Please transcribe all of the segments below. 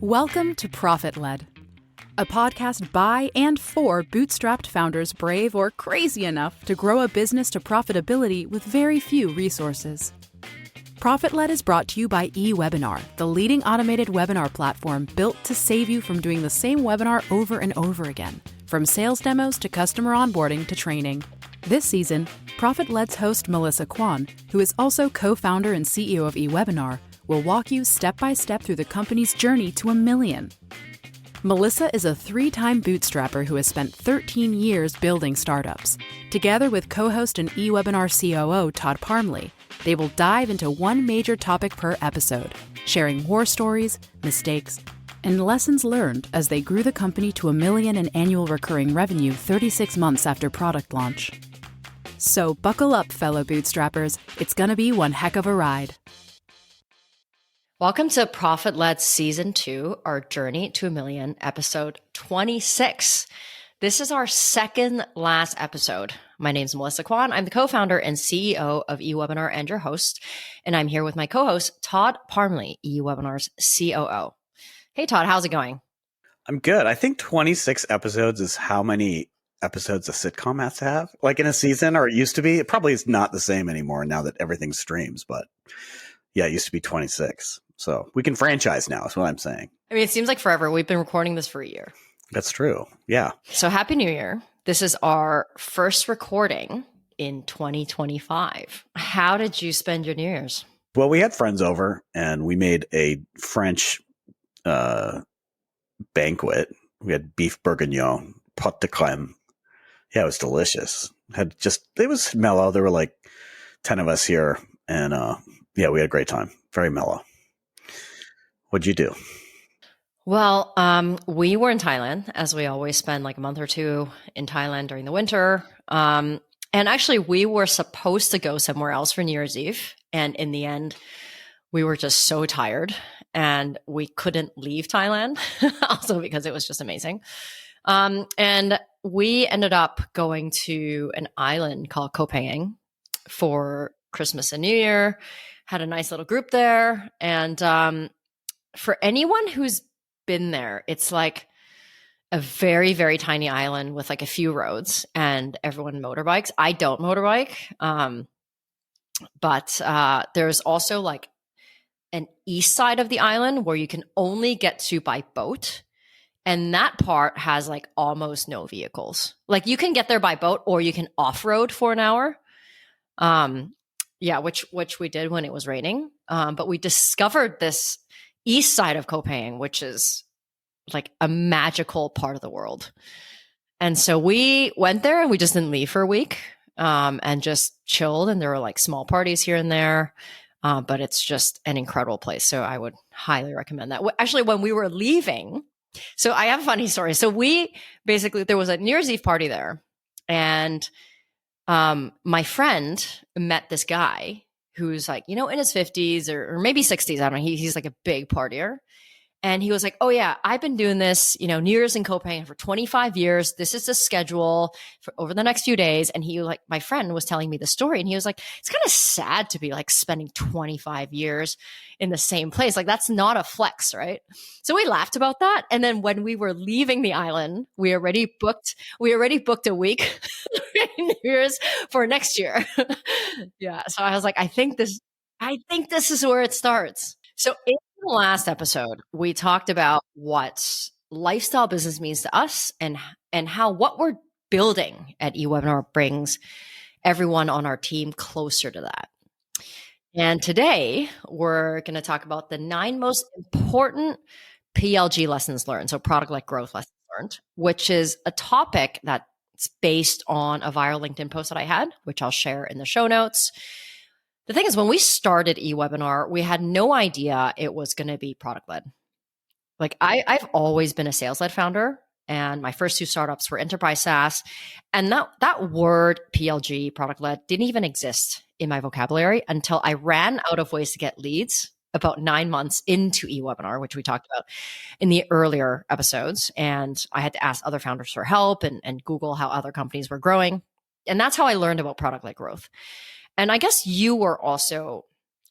Welcome to Profit Led, a podcast by and for bootstrapped founders brave or crazy enough to grow a business to profitability with very few resources. Profit Led is brought to you by eWebinar, the leading automated webinar platform built to save you from doing the same webinar over and over again, from sales demos to customer onboarding to training. This season, Profit Led's host Melissa Kwan, who is also co-founder and CEO of eWebinar, will walk you step by step through the company's journey to $1 million. Melissa is a 3-time bootstrapper who has spent 13 years building startups. Together with co-host and eWebinar COO Todd Parmley, they will dive into one major topic per episode, sharing war stories, mistakes, and lessons learned as they grew the company to $1 million in annual recurring revenue 36 months after product launch. So buckle up, fellow bootstrappers. It's gonna be one heck of a ride. Welcome to Profit Led Season 2, our Journey to $1 Million, episode 26. This is our second last episode. My name is Melissa Kwan. I'm the co-founder and CEO of eWebinar and your host. And I'm here with my co-host, Todd Parmley, eWebinar's COO. Hey, Todd, how's it going? I'm good. I think 26 episodes is how many episodes a sitcom has to have, like in a season, or it used to be. It probably is not the same anymore now that everything streams, but yeah, it used to be 26. So we can franchise now, is what I'm saying. I mean, it seems like forever. We've been recording this for a year. That's true. Yeah. So Happy New Year. This is our first recording in 2025. How did you spend your New Year's? Well, we had friends over and we made a French banquet. We had beef bourguignon, pot de crème. Yeah, it was delicious. It was mellow. There were like 10 of us here. And yeah, we had a great time. Very mellow. What'd you do? Well, we were in Thailand, as we always spend like a month or two in Thailand during the winter. And actually, we were supposed to go somewhere else for New Year's Eve. And in the end, we were just so tired and we couldn't leave Thailand, also because it was just amazing. And we ended up going to an island called Koh Phangan for Christmas and New Year, had a nice little group there. And for anyone who's been there, it's like a very, very tiny island with like a few roads and everyone motorbikes. I don't motorbike. But there's also like an east side of the island where you can only get to by boat. And that part has like almost no vehicles. Like you can get there by boat or you can off-road for an hour. Yeah, which we did when it was raining. But we discovered this east side of Koh Phangan, which is like a magical part of the world. And so we went there and we just didn't leave for a week and just chilled. And there were like small parties here and there. But it's just an incredible place. So I would highly recommend that. Actually, when we were leaving, so I have a funny story. So there was a New Year's Eve party there. And my friend met this guy who's like, in his 50s or maybe 60s. I don't know. He's like a big partier. And he was like, oh yeah, I've been doing this, New Year's in Koh Phangan for 25 years. This is the schedule for over the next few days. And my friend was telling me the story and he was like, it's kind of sad to be like spending 25 years in the same place. Like that's not a flex, right? So we laughed about that. And then when we were leaving the island, we already booked a week New Year's for next year. Yeah. So I was like, I think this is where it starts. So in the last episode, we talked about what lifestyle business means to us and how what we're building at eWebinar brings everyone on our team closer to that. And today, we're going to talk about the 9 most important PLG lessons learned, so product-led growth lessons learned, which is a topic that's based on a viral LinkedIn post that I had, which I'll share in the show notes. The thing is, when we started eWebinar, we had no idea it was going to be product-led. Like I've always been a sales-led founder, and my first 2 startups were enterprise SaaS. And that word PLG, product-led, didn't even exist in my vocabulary until I ran out of ways to get leads about 9 months into eWebinar, which we talked about in the earlier episodes. And I had to ask other founders for help and Google how other companies were growing. And that's how I learned about product-led growth. And I guess you were also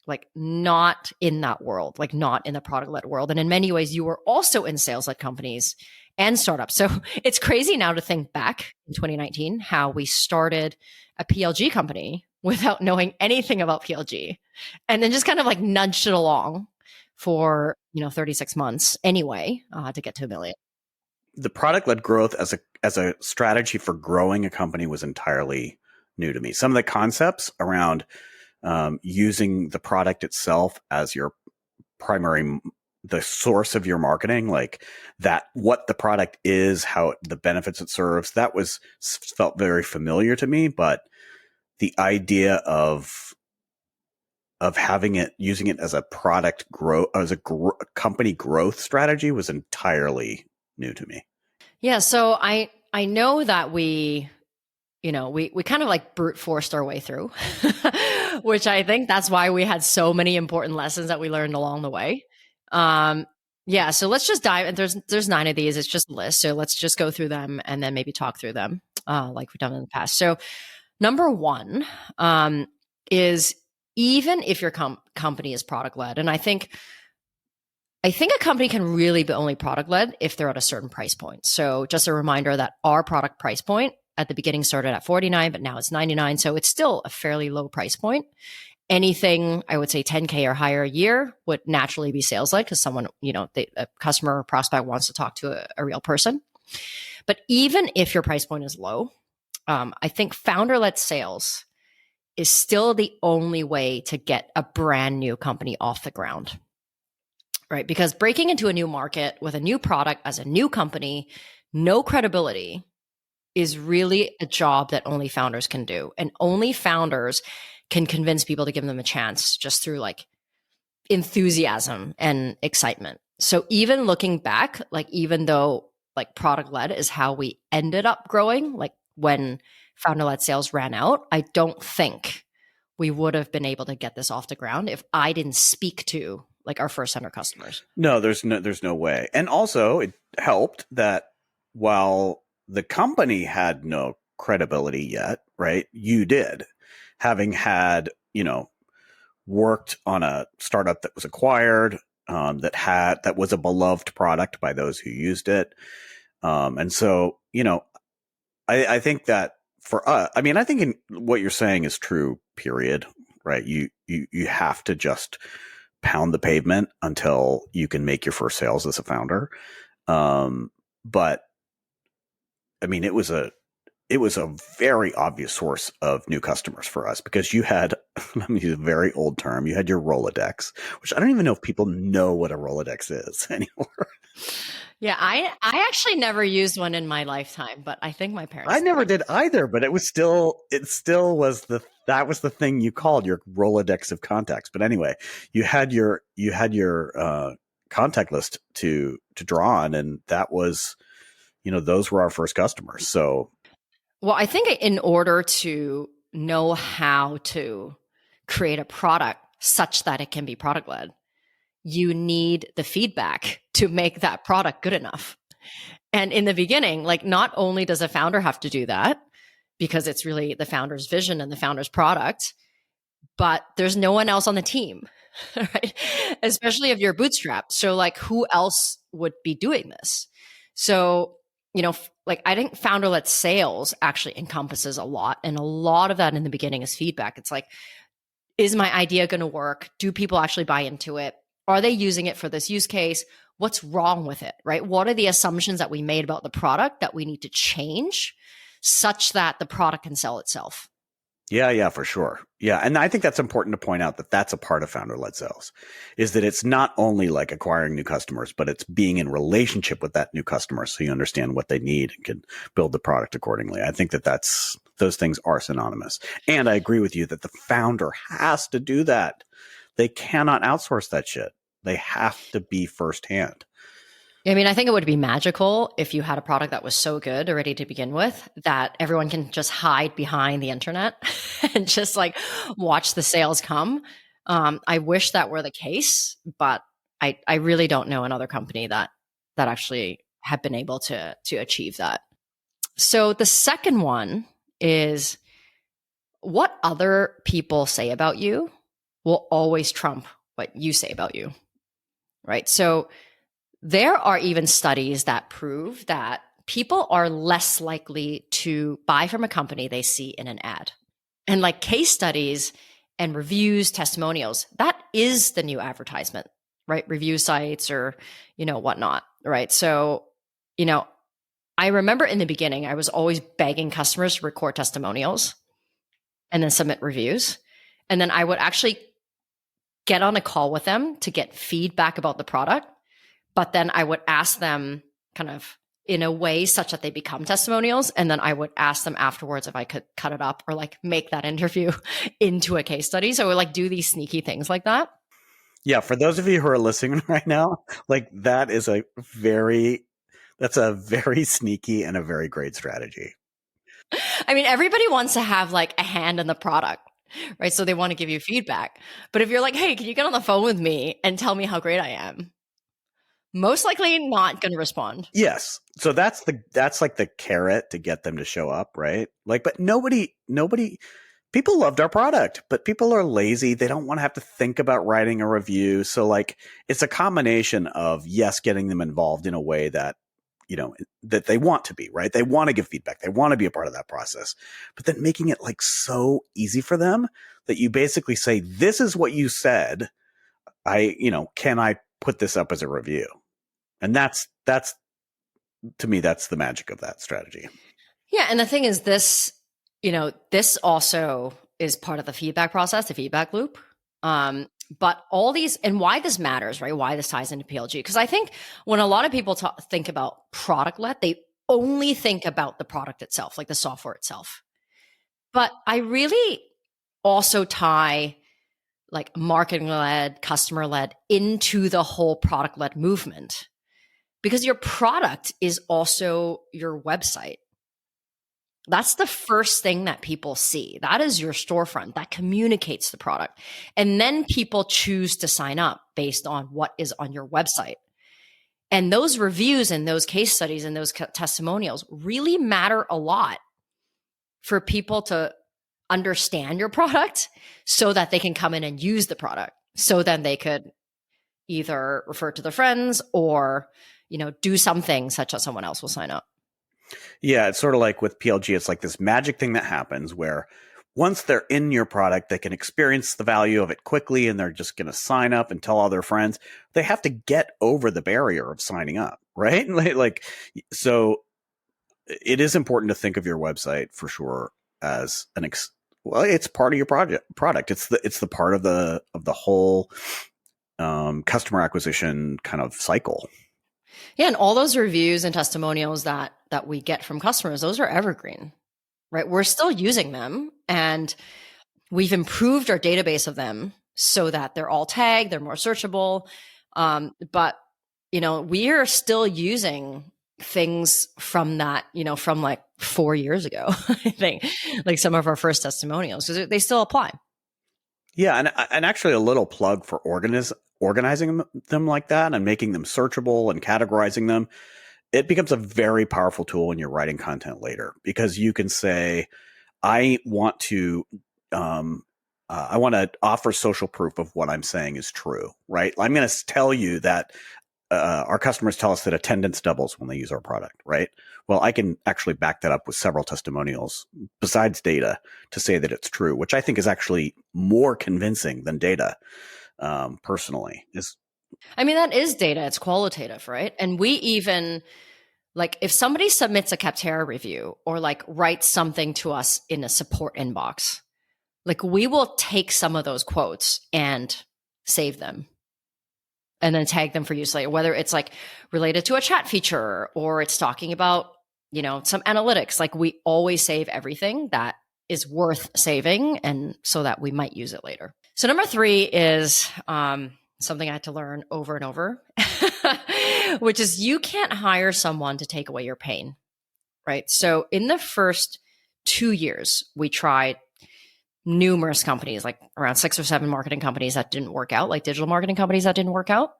like not in that world, like not in the product-led world. And in many ways, you were also in sales-led companies and startups. So it's crazy now to think back in 2019, how we started a PLG company without knowing anything about PLG, and then just kind of like nudged it along for, 36 months anyway, to get to $1 million. The product-led growth as a strategy for growing a company was entirely new to me. Some of the concepts around using the product itself as your the source of your marketing, like that, what the product is, how the benefits it serves, that felt very familiar to me. But the idea of using it as a product growth, as a company growth strategy was entirely new to me. Yeah. So I know that we kind of like brute forced our way through, which I think that's why we had so many important lessons that we learned along the way. Yeah. So let's just dive. And there's 9 of these. It's just a list. So let's just go through them and then maybe talk through them, like we've done in the past. So number 1, is even if your company is product led, and I think a company can really be only product led if they're at a certain price point. So just a reminder that our product price point at the beginning started at $49, but now it's $99. So it's still a fairly low price point. Anything, I would say $10K or higher a year would naturally be sales led, because someone, a customer or prospect wants to talk to a real person. But even if your price point is low, I think founder led sales is still the only way to get a brand new company off the ground, right? Because breaking into a new market with a new product as a new company, no credibility, is really a job that only founders can do. And only founders can convince people to give them a chance just through like enthusiasm and excitement. So even looking back, like even though like product led is how we ended up growing, like when founder led sales ran out, I don't think we would have been able to get this off the ground if I didn't speak to like our first 100 customers. No, there's no way. And also it helped that while the company had no credibility yet, right? You did, having had, worked on a startup that was acquired, that was a beloved product by those who used it. And so, I think that for us, I mean, I think what you're saying is true, period, right? You have to just pound the pavement until you can make your first sales as a founder. But I mean, it was a very obvious source of new customers for us, because you had, let me use a very old term, you had your Rolodex, which I don't even know if people know what a Rolodex is anymore. Yeah, I actually never used one in my lifetime, but I think my parents I never did either, but that was the thing you called your Rolodex of contacts. But anyway, you had your contact list to draw on, and that was, those were our first customers. So, well, I think in order to know how to create a product such that it can be product led, you need the feedback to make that product good enough. And in the beginning, like not only does a founder have to do that, because it's really the founder's vision and the founder's product, but there's no one else on the team, right? Especially if you're bootstrapped. So like who else would be doing this? So, like I think founder-led sales actually encompasses a lot. And a lot of that in the beginning is feedback. It's like, is my idea going to work? Do people actually buy into it? Are they using it for this use case? What's wrong with it, right? What are the assumptions that we made about the product that we need to change such that the product can sell itself? Yeah, for sure. Yeah. And I think that's important to point out, that that's a part of founder-led sales, is that it's not only like acquiring new customers, but it's being in relationship with that new customer so you understand what they need and can build the product accordingly. I think that those things are synonymous. And I agree with you that the founder has to do that. They cannot outsource that shit. They have to be firsthand. I mean, I think it would be magical if you had a product that was so good already to begin with that everyone can just hide behind the internet and just like watch the sales come. I wish that were the case, but I really don't know another company that actually have been able to achieve that. So the second one is what other people say about you will always trump what you say about you, right? So there are even studies that prove that people are less likely to buy from a company they see in an ad. And like case studies and reviews, testimonials, that is the new advertisement, right? Review sites or, whatnot, right? So, I remember in the beginning, I was always begging customers to record testimonials and then submit reviews. And then I would actually get on a call with them to get feedback about the product. But then I would ask them kind of in a way such that they become testimonials. And then I would ask them afterwards if I could cut it up or like make that interview into a case study. So I would like do these sneaky things like that. Yeah. For those of you who are listening right now, like that's a very sneaky and a very great strategy. I mean, everybody wants to have like a hand in the product, right? So they want to give you feedback. But if you're like, hey, can you get on the phone with me and tell me how great I am? Most likely not going to respond. Yes. So that's like the carrot to get them to show up, right? Like, but people loved our product, but people are lazy. They don't want to have to think about writing a review. So like, it's a combination of, yes, getting them involved in a way that, that they want to be, right? They want to give feedback. They want to be a part of that process, but then making it like so easy for them that you basically say, this is what you said. Can I put this up as a review? And that's to me, that's the magic of that strategy. Yeah. And the thing is this also is part of the feedback process, the feedback loop. But all these, and why this matters, right? Why this ties into PLG. Because I think when a lot of people think about product-led, they only think about the product itself, like the software itself. But I really also tie like marketing-led, customer-led into the whole product-led movement. Because your product is also your website. That's the first thing that people see. That is your storefront that communicates the product. And then people choose to sign up based on what is on your website. And those reviews and those case studies and those testimonials really matter a lot for people to understand your product so that they can come in and use the product. So then they could either refer to their friends or, do something such that someone else will sign up. Yeah, it's sort of like with PLG, it's like this magic thing that happens where once they're in your product, they can experience the value of it quickly and they're just going to sign up and tell all their friends. They have to get over the barrier of signing up, right? So it is important to think of your website for sure as it's part of your product. It's the part of the whole customer acquisition kind of cycle. Yeah, and all those reviews and testimonials that we get from customers, those are evergreen, right? We're still using them and we've improved our database of them so that they're all tagged, they're more searchable. But, we are still using things from that, from like 4 years ago, I think, like some of our first testimonials, because they still apply. Yeah, and actually a little plug for organizing them like that and making them searchable and categorizing them. It becomes a very powerful tool when you're writing content later, because you can say, I want to offer social proof of what I'm saying is true, right? I'm going to tell you that our customers tell us that attendance doubles when they use our product, right? Well, I can actually back that up with several testimonials besides data to say that it's true, which I think is actually more convincing than data. Personally, that is data. It's qualitative, right? And we even, like, if somebody submits a Capterra review or like writes something to us in a support inbox, like we will take some of those quotes and save them and then tag them for use later, whether it's like related to a chat feature or it's talking about, some analytics. Like we always save everything that is worth saving, and so that we might use it later. So number 3 is something I had to learn over and over, which is you can't hire someone to take away your pain, right? So in the first 2 years, we tried numerous companies, like around 6 or 7 marketing companies that didn't work out, like digital marketing companies that didn't work out.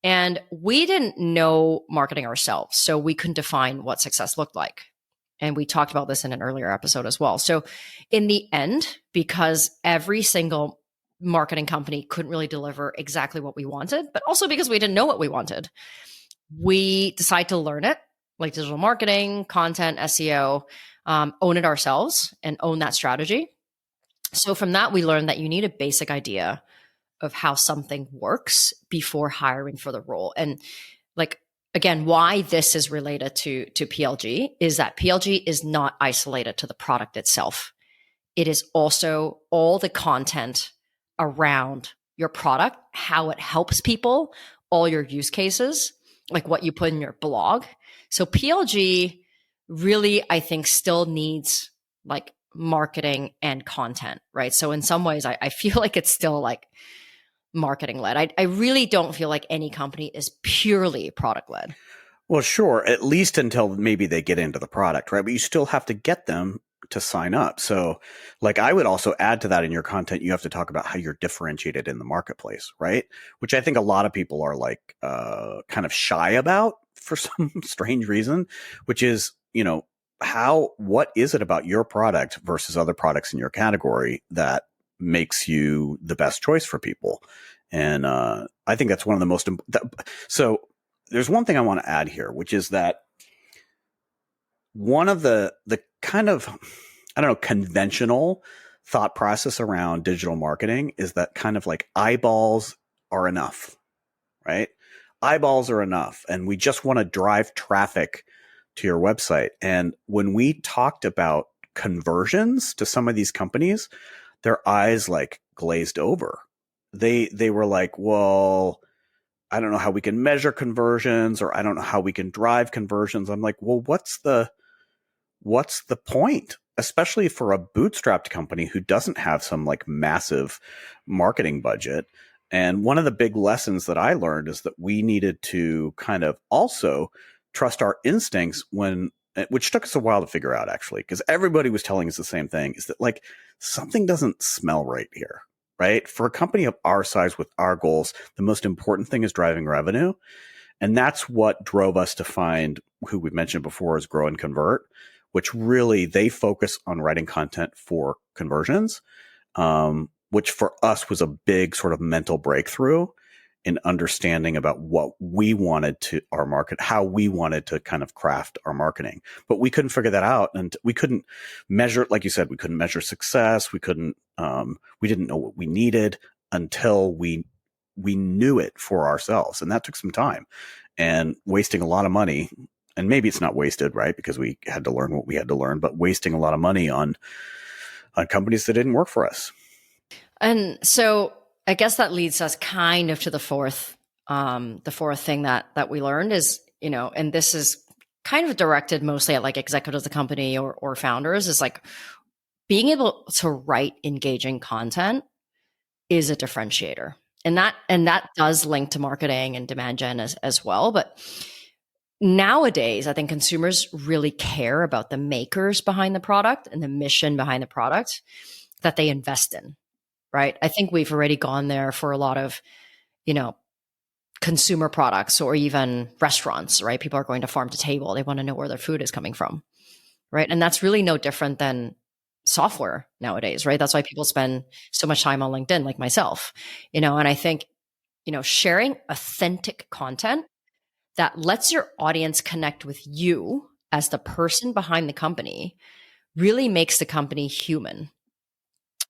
And we didn't know marketing ourselves, so we couldn't define what success looked like. And we talked about this in an earlier episode as well. So in the end, because every single marketing company couldn't really deliver exactly what we wanted, but also because we didn't know what we wanted. We decided to learn it, like digital marketing, content, SEO, own it ourselves and own that strategy. So from that, we learned that you need a basic idea of how something works before hiring for the role. And like, again, why this is related to PLG is that PLG is not isolated to the product itself. It is also all the content around your product, how it helps people, all your use cases, like what you put in your blog. So PLG really, I think, still needs like marketing and content, right? So in some ways, I feel like it's still like marketing led. I really don't feel like any company is purely product led. Well, sure, at least until maybe they get into the product, right? But you still have to get them to sign up. So like I would also add to that in your content, you have to talk about how you're differentiated in the marketplace, right? Which I think a lot of people are like kind of shy about for some strange reason, which is, you know, what is it about your product versus other products in your category that makes you the best choice for people? And I think that's one of the most so there's one thing I want to add here, which is that one of the kind of, I don't know, conventional thought process around digital marketing is that kind of like eyeballs are enough, right? Eyeballs are enough. And we just want to drive traffic to your website. And when we talked about conversions to some of these companies, their eyes like glazed over. They were like, well, I don't know how we can measure conversions, or I don't know how we can drive conversions. I'm like, well, what's the point? Especially for a bootstrapped company who doesn't have some like massive marketing budget. And one of the big lessons that I learned is that we needed to kind of also trust our instincts which took us a while to figure out, actually, because everybody was telling us the same thing, is that like something doesn't smell right here, right? For a company of our size with our goals, the most important thing is driving revenue. And that's what drove us to find who we've mentioned before as Grow and Convert, which really they focus on writing content for conversions, which for us was a big sort of mental breakthrough in understanding about what we wanted to our market, how we wanted to kind of craft our marketing. But we couldn't figure that out, and we couldn't measure, like you said, we couldn't measure success. We couldn't, we didn't know what we needed until we knew it for ourselves. And that took some time and wasting a lot of money. And maybe it's not wasted, right? Because we had to learn what we had to learn, but wasting a lot of money on companies that didn't work for us. And so I guess that leads us kind of to the fourth thing that we learned is, you know, and this is kind of directed mostly at like executives of the company or founders, is like being able to write engaging content is a differentiator. And that does link to marketing and demand gen as well. But nowadays, I think consumers really care about the makers behind the product and the mission behind the product that they invest in. Right. I think we've already gone there for a lot of, you know, consumer products or even restaurants, right? People are going to farm to table. They want to know where their food is coming from. Right. And that's really no different than software nowadays, right? That's why people spend so much time on LinkedIn, like myself, you know, and I think, you know, sharing authentic content that lets your audience connect with you as the person behind the company really makes the company human.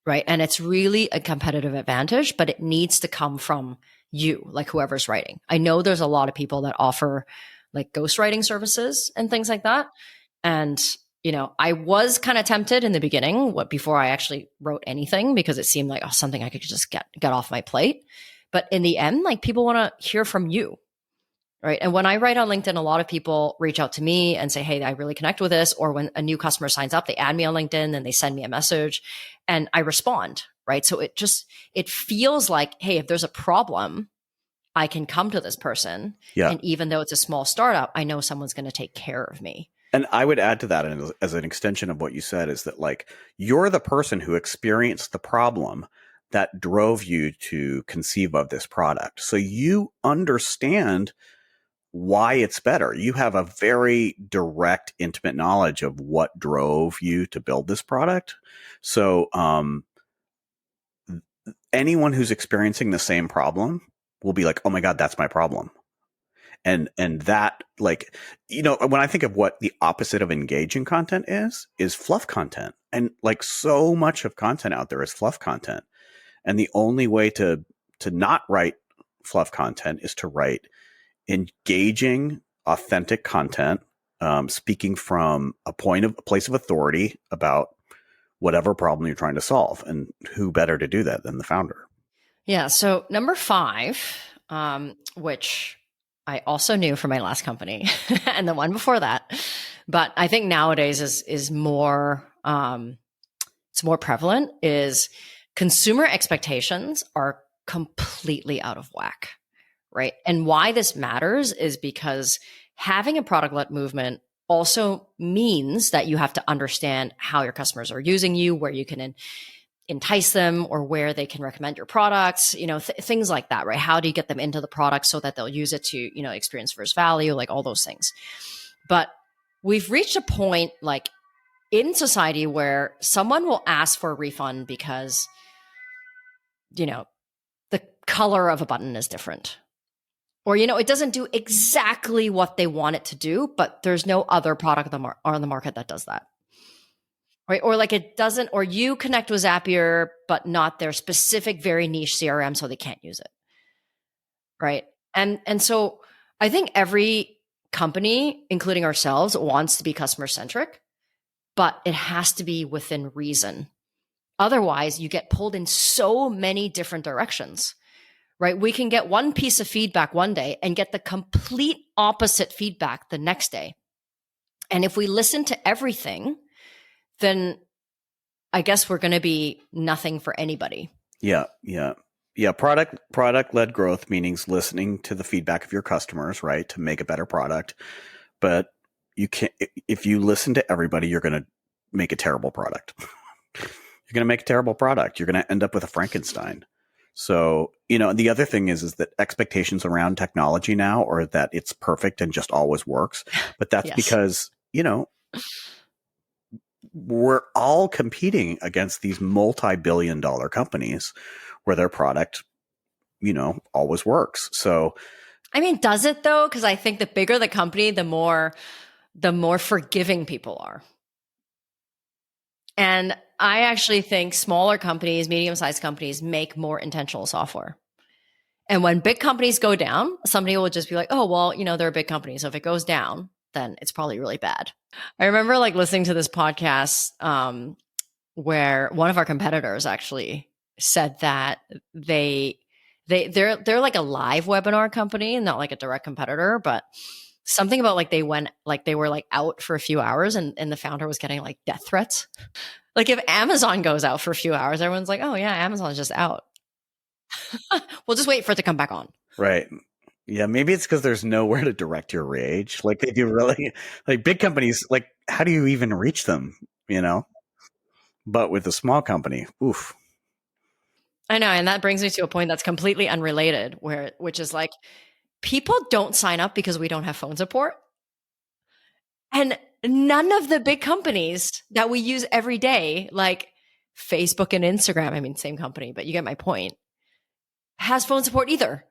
Right. And it's really a competitive advantage, but it needs to come from you, like whoever's writing. I know there's a lot of people that offer like ghostwriting services and things like that. And, you know, I was kind of tempted in the beginning before I actually wrote anything, because it seemed like something I could just get off my plate. But in the end, like people want to hear from you. Right. And when I write on LinkedIn, a lot of people reach out to me and say, hey, I really connect with this. Or when a new customer signs up, they add me on LinkedIn and they send me a message and I respond. Right. So it feels like, hey, if there's a problem, I can come to this person. Yeah. And even though it's a small startup, I know someone's going to take care of me. And I would add to that, as an extension of what you said, is that like you're the person who experienced the problem that drove you to conceive of this product. So you understand why it's better. You have a very direct, intimate knowledge of what drove you to build this product. So anyone who's experiencing the same problem will be like, oh my God, that's my problem. And that, like, you know, when I think of what the opposite of engaging content is fluff content. And like so much of content out there is fluff content. And the only way to not write fluff content is to write engaging, authentic content, speaking from a place of authority about whatever problem you're trying to solve. And who better to do that than the founder? Yeah. So number 5, which I also knew from my last company and the one before that, but I think nowadays is more, it's more prevalent, is consumer expectations are completely out of whack, right? And why this matters is because having a product-led movement also means that you have to understand how your customers are using you, where you can entice them, or where they can recommend your products, you know, things like that, right? How do you get them into the product so that they'll use it to, you know, experience first value, like all those things. But we've reached a point like in society where someone will ask for a refund because, you know, the color of a button is different. Or, you know, it doesn't do exactly what they want it to do, but there's no other product on the market that does that. Right? Or like it doesn't, or you connect with Zapier, but not their specific, very niche CRM, so they can't use it. Right. And so I think every company, including ourselves, wants to be customer centric, but it has to be within reason. Otherwise, you get pulled in so many different directions. Right? We can get one piece of feedback one day and get the complete opposite feedback the next day. And if we listen to everything, then I guess we're going to be nothing for anybody. Yeah. Product-led growth means listening to the feedback of your customers, right, to make a better product. But you can't, if you listen to everybody, you're going to make a terrible product. You're going to make a terrible product. You're going to end up with a Frankenstein. So, you know, the other thing is that expectations around technology now are that it's perfect and just always works. But that's Yes. because, you know, we're all competing against these multi-billion-dollar companies where their product, you know, always works. So, I mean, does it though? Because I think the bigger the company, the more forgiving people are. And I actually think smaller companies, medium-sized companies make more intentional software. And when big companies go down, somebody will just be like, oh, well, you know, they're a big company. So if it goes down, then it's probably really bad. I remember like listening to this podcast where one of our competitors actually said that they're like a live webinar company, not like a direct competitor, but something about like they were like out for a few hours and the founder was getting like death threats. Like if Amazon goes out for a few hours, everyone's like, oh yeah, Amazon's just out. We'll just wait for it to come back on. right. Yeah, maybe it's because there's nowhere to direct your rage. Like they do really, like big companies, like how do you even reach them, you know? But with a small company, oof. I know. And that brings me to a point that's completely unrelated, which is like, people don't sign up because we don't have phone support. And none of the big companies that we use every day, like Facebook and Instagram, I mean, same company, but you get my point, has phone support either.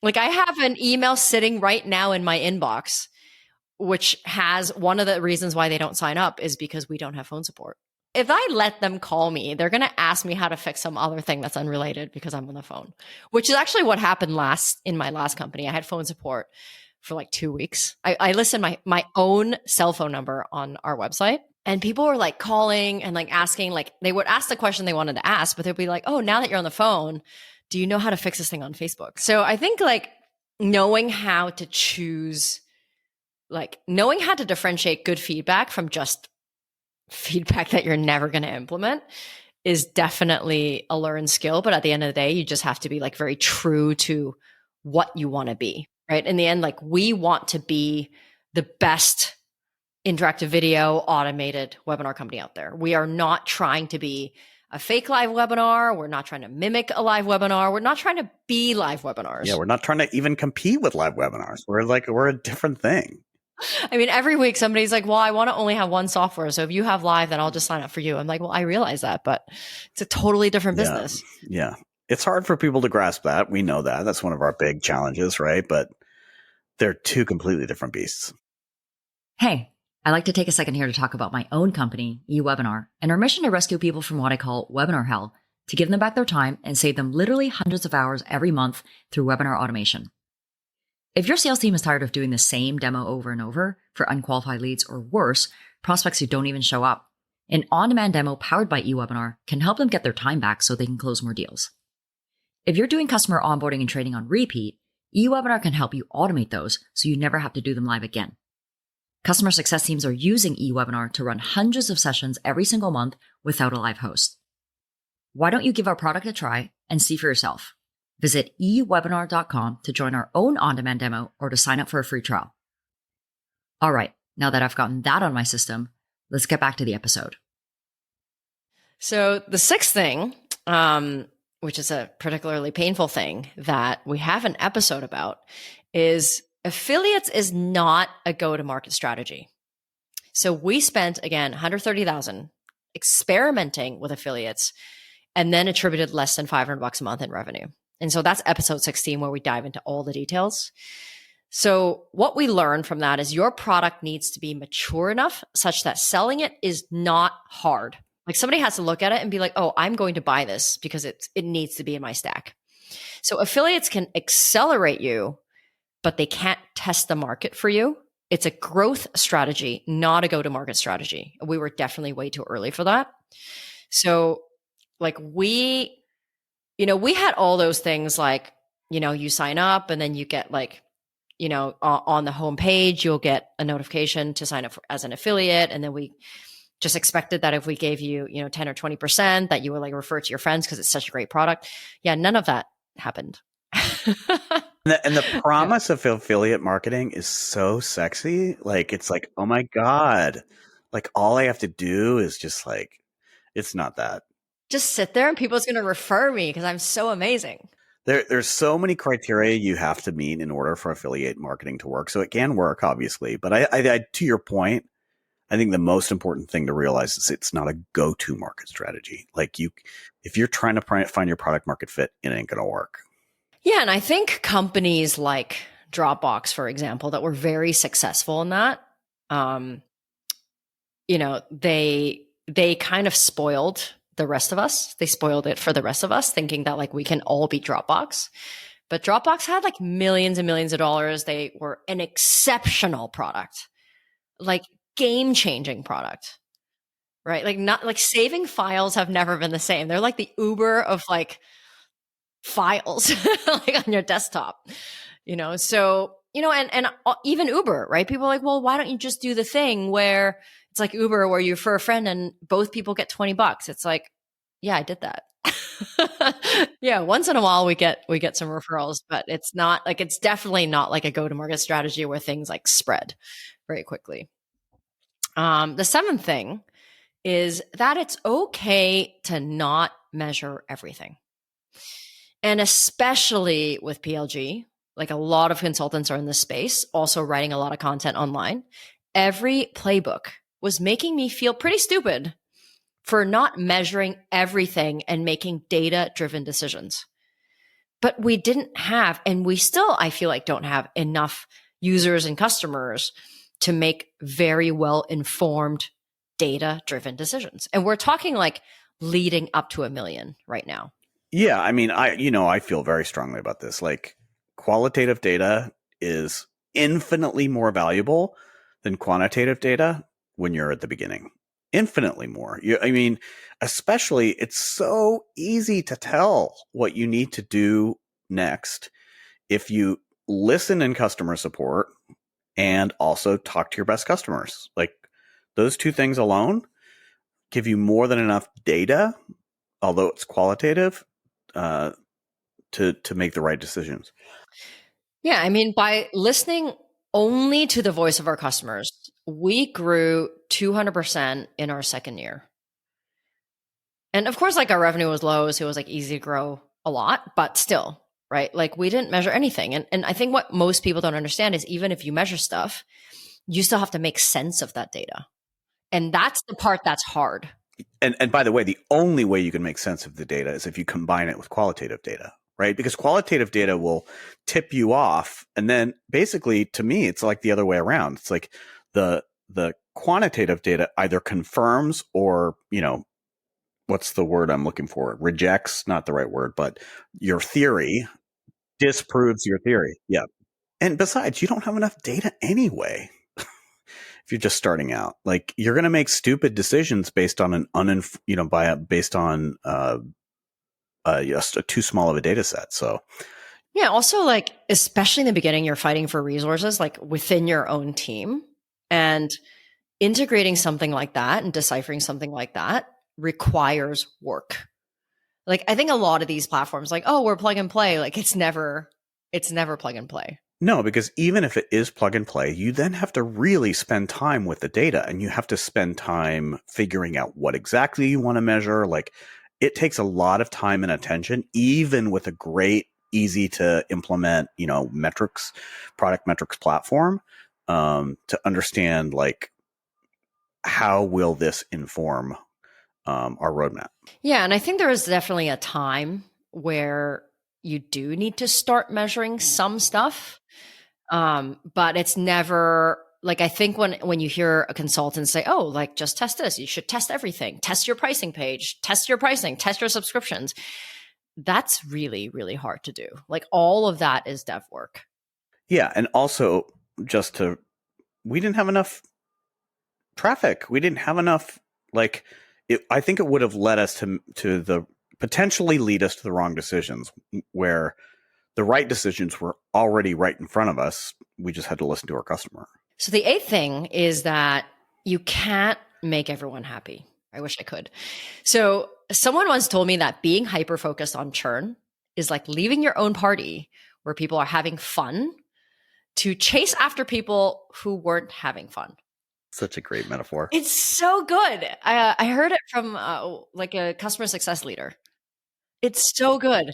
Like I have an email sitting right now in my inbox, which has one of the reasons why they don't sign up is because we don't have phone support. If I let them call me, they're going to ask me how to fix some other thing that's unrelated because I'm on the phone, which is actually what happened in my last company. I had phone support for like 2 weeks. I listed my own cell phone number on our website and people were like calling and like asking, like they would ask the question they wanted to ask, but they'd be like, oh, now that you're on the phone, do you know how to fix this thing on Facebook? So I think like knowing how to choose, like knowing how to differentiate good feedback from just feedback that you're never going to implement is definitely a learned skill. But at the end of the day, you just have to be like very true to what you want to be, right? In the end, like we want to be the best interactive video automated webinar company out there. We are not trying to be a fake live webinar. We're not trying to mimic a live webinar. We're not trying to be live webinars. Yeah, we're not trying to even compete with live webinars. We're a different thing. I mean, every week somebody's like, well, I want to only have one software. So if you have live, then I'll just sign up for you. I'm like, well, I realize that, but it's a totally different business. Yeah. It's hard for people to grasp that. We know that. That's one of our big challenges, right? But they're two completely different beasts. Hey, I'd like to take a second here to talk about my own company, eWebinar, and our mission to rescue people from what I call webinar hell, to give them back their time and save them literally hundreds of hours every month through webinar automation. If your sales team is tired of doing the same demo over and over for unqualified leads or worse, prospects who don't even show up, an on-demand demo powered by eWebinar can help them get their time back so they can close more deals. If you're doing customer onboarding and training on repeat, eWebinar can help you automate those so you never have to do them live again. Customer success teams are using eWebinar to run hundreds of sessions every single month without a live host. Why don't you give our product a try and see for yourself? Visit ewebinar.com to join our own on-demand demo or to sign up for a free trial. All right, now that I've gotten that on my system, let's get back to the episode. So the sixth thing, which is a particularly painful thing that we have an episode about, is affiliates is not a go-to-market strategy. So we spent, again, $130,000 experimenting with affiliates and then attributed less than $500 a month in revenue. And so that's episode 16, where we dive into all the details. So what we learned from that is your product needs to be mature enough such that selling it is not hard. Like somebody has to look at it and be like, oh, I'm going to buy this because it needs to be in my stack. So affiliates can accelerate you, but they can't test the market for you. It's a growth strategy, not a go-to-market strategy. We were definitely way too early for that. So like we had all those things like, you sign up and then you get like, on the homepage, you'll get a notification to sign up as an affiliate. And then we just expected that if we gave you, 10 or 20%, that you would like refer to your friends because it's such a great product. Yeah, none of that happened. And the promise of affiliate marketing is so sexy. Like, it's like, oh my God, like all I have to do is just like, it's not that. Just sit there and people's going to refer me because I'm so amazing. There's so many criteria you have to meet in order for affiliate marketing to work. So it can work, obviously. But I to your point, I think the most important thing to realize is it's not a go-to market strategy. Like if you're trying to find your product market fit, it ain't going to work. Yeah. And I think companies like Dropbox, for example, that were very successful in that, they kind of spoiled the rest of us. They spoiled it for the rest of us, thinking that like we can all be Dropbox. But Dropbox had like millions and millions of dollars. They were an exceptional product, like game-changing product, right? Like not like saving files have never been the same. They're like the Uber of like files like on your desktop, So, and even Uber, right? People are like, well, why don't you just do the thing where it's like Uber where you refer a friend and both people get $20. It's like, yeah, I did that. Yeah. Once in a while we get some referrals, but it's not like, it's definitely not like a go-to-market strategy where things like spread very quickly. The seventh thing is that it's okay to not measure everything. And especially with PLG, like a lot of consultants are in this space, also writing a lot of content online. Every playbook was making me feel pretty stupid for not measuring everything and making data-driven decisions. But we didn't have, and we still, I feel like, don't have enough users and customers to make very well-informed data-driven decisions. And we're talking like leading up to 1 million right now. Yeah. I mean, I feel very strongly about this. Like, qualitative data is infinitely more valuable than quantitative data when you're at the beginning. Infinitely more. Especially it's so easy to tell what you need to do next if you listen in customer support and also talk to your best customers. Like, those two things alone give you more than enough data, although it's qualitative, to make the right decisions. Yeah. I mean, by listening only to the voice of our customers, we grew 200% in our second year. And of course, like our revenue was low, so it was like easy to grow a lot, but still, right? Like we didn't measure anything. And I think what most people don't understand is even if you measure stuff, you still have to make sense of that data. And that's the part that's hard. And by the way, the only way you can make sense of the data is if you combine it with qualitative data, right? Because qualitative data will tip you off. And then basically, to me, it's like the other way around. It's like the quantitative data either confirms or, what's the word I'm looking for? Rejects, not the right word, but your theory disproves your theory. Yeah. And besides, you don't have enough data anyway. If you're just starting out, like you're going to make stupid decisions based on based on just a too small of a data set. So yeah, also like, especially in the beginning, you're fighting for resources like within your own team, and integrating something like that and deciphering something like that requires work. Like I think a lot of these platforms, like, oh, we're plug and play. Like it's never plug and play. No, because even if it is plug and play, you then have to really spend time with the data, and you have to spend time figuring out what exactly you want to measure. Like it takes a lot of time and attention, even with a great, easy to implement, product metrics platform, to understand like how will this inform our roadmap. Yeah. And I think there is definitely a time where you do need to start measuring some stuff. But it's never like, I think when you hear a consultant say, oh, like just test this, you should test everything, test your pricing page, test your pricing, test your subscriptions. That's really, really hard to do. Like all of that is dev work. Yeah. And also we didn't have enough traffic. We didn't have enough, I think it would have led us potentially lead us to the wrong decisions, where the right decisions were already right in front of us. We just had to listen to our customer. So the 8th thing is that you can't make everyone happy. I wish I could. So someone once told me that being hyper-focused on churn is like leaving your own party where people are having fun to chase after people who weren't having fun. Such a great metaphor. It's so good. I heard it from like a customer success leader. It's so good.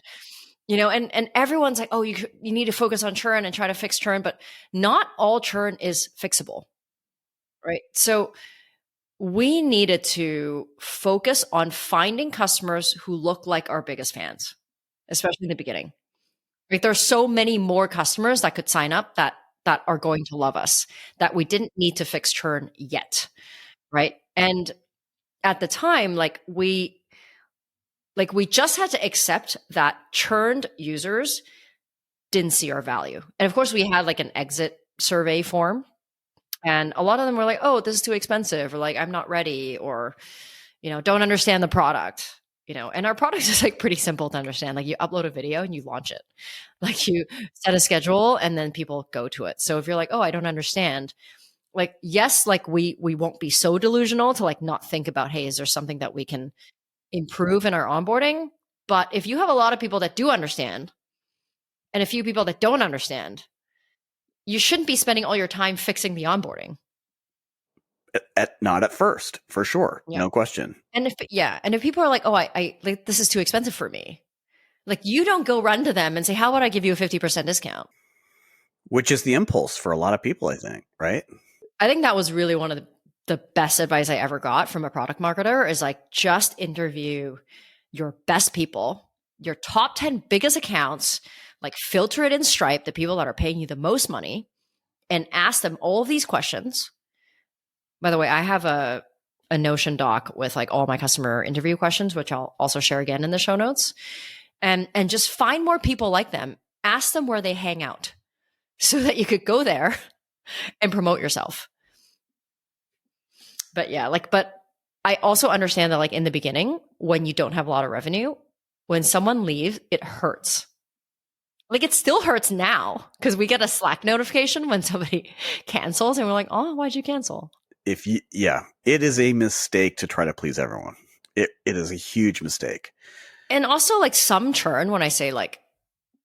And everyone's like, oh, you need to focus on churn and try to fix churn, but not all churn is fixable, right? So we needed to focus on finding customers who look like our biggest fans, especially in the beginning. Like there's so many more customers that could sign up that are going to love us, that we didn't need to fix churn yet, right? And at the time, we just had to accept that churned users didn't see our value. And of course, we had like an exit survey form. And a lot of them were like, oh, this is too expensive, or like, I'm not ready, or, don't understand the product, and our product is like pretty simple to understand. Like you upload a video and you launch it. Like you set a schedule and then people go to it. So if you're like, oh, I don't understand, like, yes, like we won't be so delusional to like not think about, hey, is there something that we can improve in our onboarding? But if you have a lot of people that do understand and a few people that don't understand, you shouldn't be spending all your time fixing the onboarding. Not at first, for sure. Yeah. No question. And if people are like, oh, I like, this is too expensive for me, like you don't go run to them and say, how about I give you a 50% discount? Which is the impulse for a lot of people, I think, right? I think that was really one of the best advice I ever got from a product marketer, is like, just interview your best people, your top 10 biggest accounts, like filter it in Stripe, the people that are paying you the most money, and ask them all of these questions. By the way, I have a Notion doc with like all my customer interview questions, which I'll also share again in the show notes. And just find more people like them. Ask them where they hang out so that you could go there and promote yourself. But yeah, but I also understand that like in the beginning, when you don't have a lot of revenue, when someone leaves, it hurts. Like it still hurts now because we get a Slack notification when somebody cancels and we're like, oh, why'd you cancel? It is a mistake to try to please everyone. It is a huge mistake. And also like some churn, when I say like,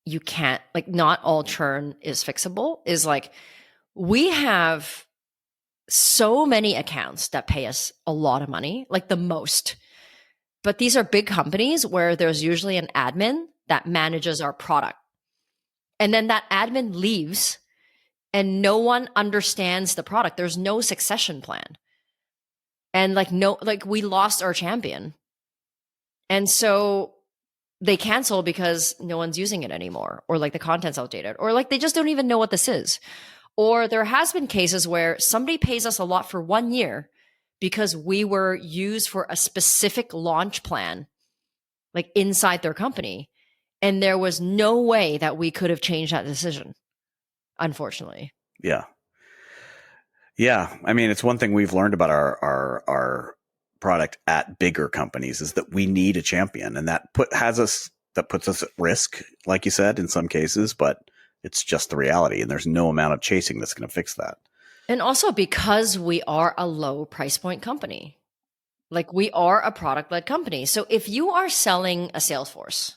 you can't, like not all churn is fixable, is like, we have so many accounts that pay us a lot of money, like the most. But these are big companies where there's usually an admin that manages our product. And then that admin leaves and no one understands the product. There's no succession plan. And we lost our champion. And so they cancel because no one's using it anymore, or like the content's outdated, or like they just don't even know what this is. Or there has been cases where somebody pays us a lot for 1 year because we were used for a specific launch plan, like inside their company. And there was no way that we could have changed that decision, unfortunately. Yeah. Yeah. I mean, it's one thing we've learned about our product at bigger companies is that we need a champion, and that puts us at risk, like you said, in some cases, but it's just the reality. And there's no amount of chasing that's going to fix that. And also because we are a low price point company, like we are a product led company. So if you are selling a Salesforce,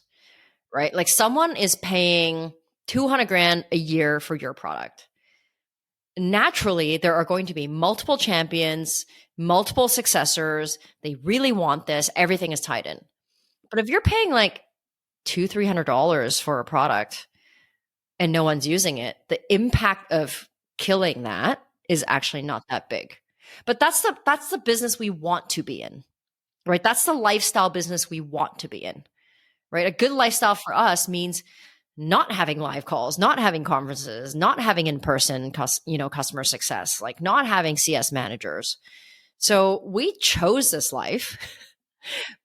right? Like someone is paying 200 grand a year for your product. Naturally, there are going to be multiple champions, multiple successors. They really want this. Everything is tied in. But if you're paying like $200-$300 for a product and no one's using it, the impact of killing that is actually not that big. But that's the business we want to be in, right? That's the lifestyle business we want to be in, right? A good lifestyle for us means not having live calls, not having conferences, not having in-person, customer success, like not having CS managers. So we chose this life,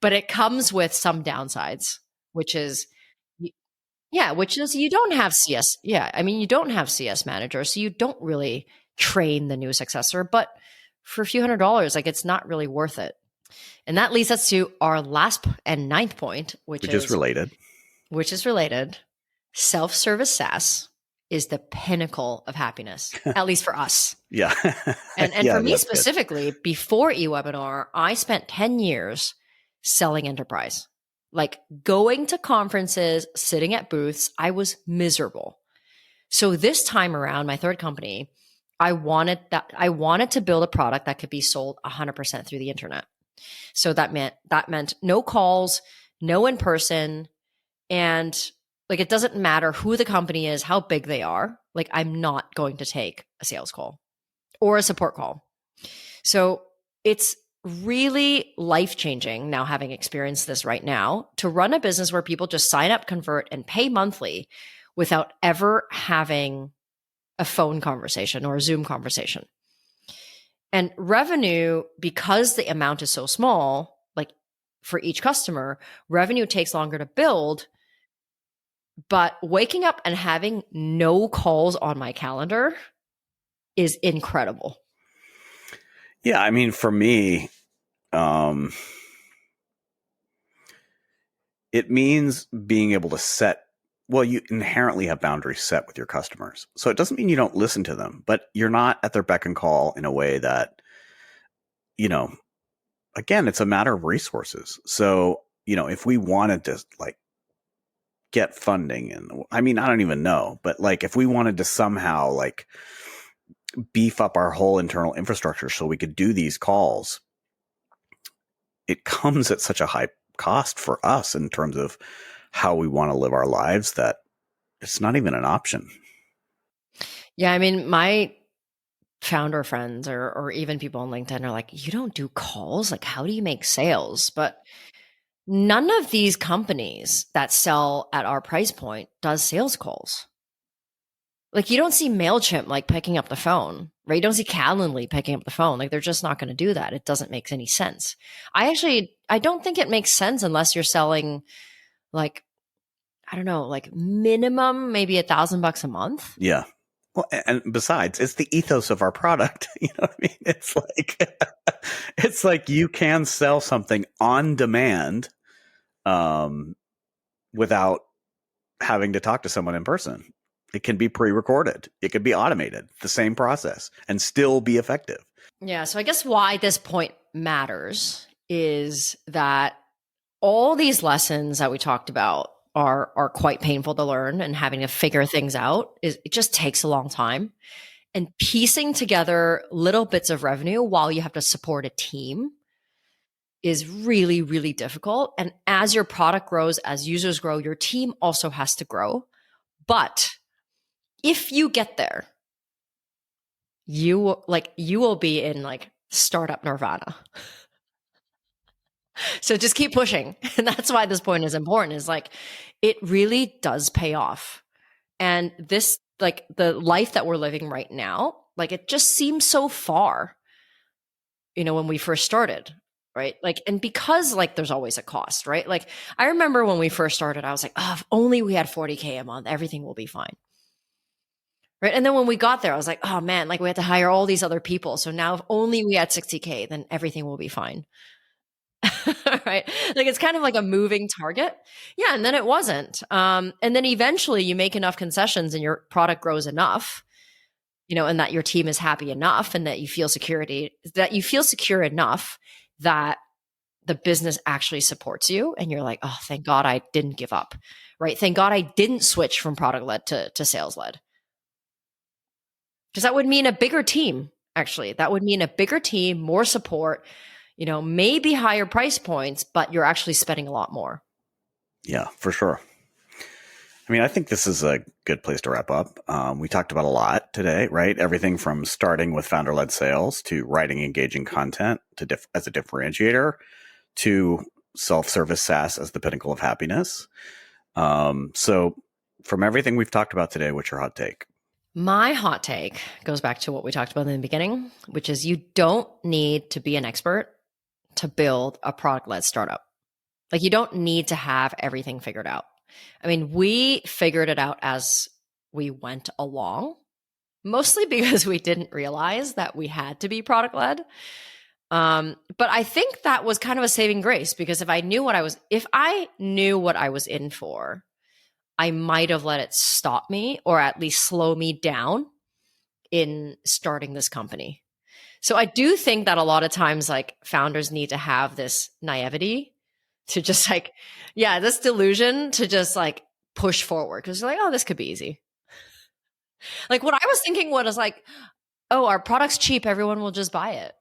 but it comes with some downsides, which is you don't have CS. Yeah. I mean, you don't have CS managers, so you don't really train the new successor, but for a few $100s, like it's not really worth it. And that leads us to our last and ninth point, which is related. Self-service SaaS is the pinnacle of happiness, at least for us. Yeah. And for me specifically, before eWebinar, I spent 10 years selling enterprise, like going to conferences, sitting at booths. I was miserable. So this time around, my third company, I wanted to build a product that could be sold 100% through the internet. So that meant no calls, no in person, and like it doesn't matter who the company is, how big they are. Like I'm not going to take a sales call or a support call. So it's really life-changing now, having experienced this right now, to run a business where people just sign up, convert, and pay monthly without ever having a phone conversation or a Zoom conversation. And revenue, because the amount is so small, like for each customer, revenue takes longer to build. But waking up and having no calls on my calendar is incredible. Yeah. I mean, for me, it means being able to you inherently have boundaries set with your customers. So it doesn't mean you don't listen to them, but you're not at their beck and call in a way that, again, it's a matter of resources. So, if we wanted to like get funding, and I mean, I don't even know, but like if we wanted to somehow like beef up our whole internal infrastructure so we could do these calls, it comes at such a high cost for us in terms of how we want to live our lives that it's not even an option. Yeah. I mean, my founder friends or even people on LinkedIn are like, you don't do calls? Like, how do you make sales? But none of these companies that sell at our price point does sales calls. Like you don't see MailChimp like picking up the phone, right? You don't see Calendly picking up the phone. Like they're just not going to do that. It doesn't make any sense. I don't think it makes sense unless you're selling like, I don't know, like minimum maybe $1,000 a month. Yeah. Well, and besides, it's the ethos of our product. You know what I mean? It's like you can sell something on demand, without having to talk to someone in person. It can be pre-recorded. It could be automated, the same process, and still be effective. Yeah. So I guess why this point matters is that all these lessons that we talked about are quite painful to learn, and having to figure things out it just takes a long time. And piecing together little bits of revenue while you have to support a team is really, really difficult. And as your product grows, as users grow, your team also has to grow. But if you get there, you will be in like startup nirvana. So just keep pushing. And that's why this point is important, is like, it really does pay off. And this, like the life that we're living right now, like it just seems so far, when we first started, right? Like, and because like there's always a cost, right? Like I remember when we first started, I was like, oh, if only we had 40K a month, everything will be fine. Right. And then when we got there, I was like, oh man, like we had to hire all these other people. So now if only we had 60K, then everything will be fine. Right. Like it's kind of like a moving target. Yeah. And then it wasn't. And then eventually you make enough concessions and your product grows enough, and that your team is happy enough and that you feel secure enough that the business actually supports you. And you're like, oh, thank God I didn't give up. Right. Thank God I didn't switch from product led to sales led. Because that would mean a bigger team, actually. That would mean a bigger team, more support, maybe higher price points, but you're actually spending a lot more. Yeah, for sure. I mean, I think this is a good place to wrap up. We talked about a lot today, right? Everything from starting with founder-led sales to writing engaging content as a differentiator to self-service SaaS as the pinnacle of happiness. So from everything we've talked about today, what's your hot take? My hot take goes back to what we talked about in the beginning, which is you don't need to be an expert to build a product-led startup. Like you don't need to have everything figured out. I mean, we figured it out as we went along, mostly because we didn't realize that we had to be product-led. But I think that was kind of a saving grace, because if I knew what I was in for, I might have let it stop me or at least slow me down in starting this company. So I do think that a lot of times like founders need to have this naivety to just like, this delusion to just like push forward, because you're like, oh, this could be easy. Like what I was thinking was like, oh, our product's cheap, everyone will just buy it.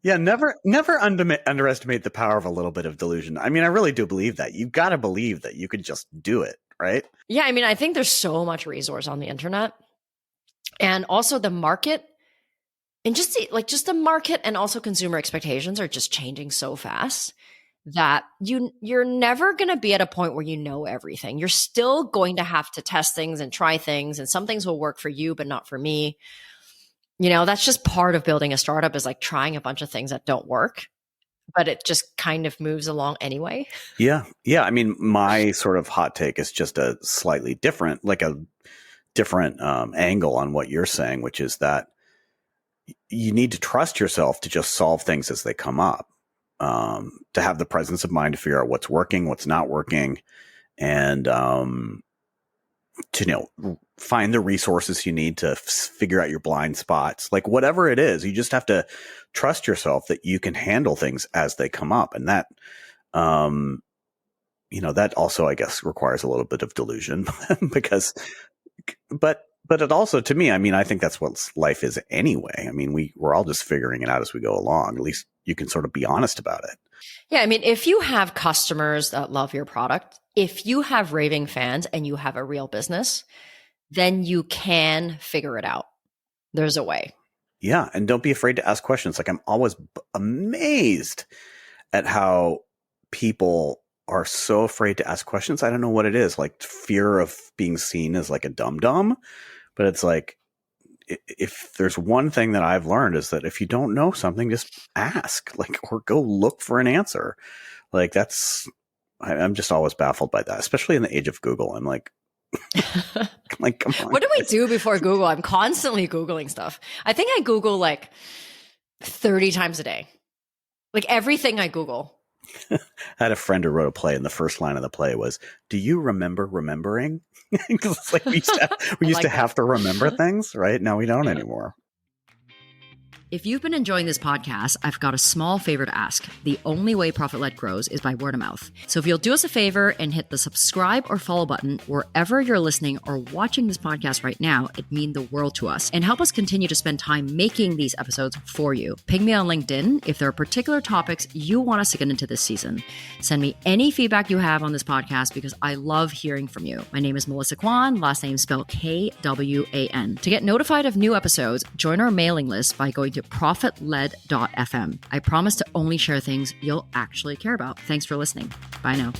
Yeah, never underestimate the power of a little bit of delusion. I mean, I really do believe that. You've got to believe that you could just do it, right? Yeah, I mean, I think there's so much resource on the internet, and also the market, and just the market and also consumer expectations are just changing so fast that you're never going to be at a point where you know everything. You're still going to have to test things and try things, and some things will work for you, but not for me. That's just part of building a startup, is like trying a bunch of things that don't work, but it just kind of moves along anyway. Yeah. Yeah. I mean, my sort of hot take is just a slightly different, angle on what you're saying, which is that you need to trust yourself to just solve things as they come up, to have the presence of mind to figure out what's working, what's not working, and to find the resources you need to figure out your blind spots. Like whatever it is, you just have to trust yourself that you can handle things as they come up. And that, that also, I guess, requires a little bit of delusion but it also, to me, I mean, I think that's what life is anyway. I mean, we're all just figuring it out as we go along. At least you can sort of be honest about it. Yeah. I mean, if you have customers that love your product, if you have raving fans and you have a real business, then you can figure it out. There's a way. Yeah. And don't be afraid to ask questions. Like, I'm always amazed at how people are so afraid to ask questions. I don't know what it is, like fear of being seen as like a dum-dum. But it's like, if there's one thing that I've learned, is that if you don't know something, just ask, or go look for an answer. Like I'm just always baffled by that, especially in the age of Google. I'm like, come on. What do we do before Google? I'm constantly Googling stuff. I think I Google like 30 times a day. Like everything I Google. I had a friend who wrote a play, and the first line of the play was, "Do you remember remembering?" Because it's like we used to have to remember things, right? Now we don't anymore. If you've been enjoying this podcast, I've got a small favor to ask. The only way Profit Led grows is by word of mouth. So if you'll do us a favor and hit the subscribe or follow button wherever you're listening or watching this podcast right now, it'd mean the world to us and help us continue to spend time making these episodes for you. Ping me on LinkedIn if there are particular topics you want us to get into this season. Send me any feedback you have on this podcast because I love hearing from you. My name is Melissa Kwan, last name spelled Kwan. To get notified of new episodes, join our mailing list by going to profitled.fm. I promise to only share things you'll actually care about. Thanks for listening. Bye now.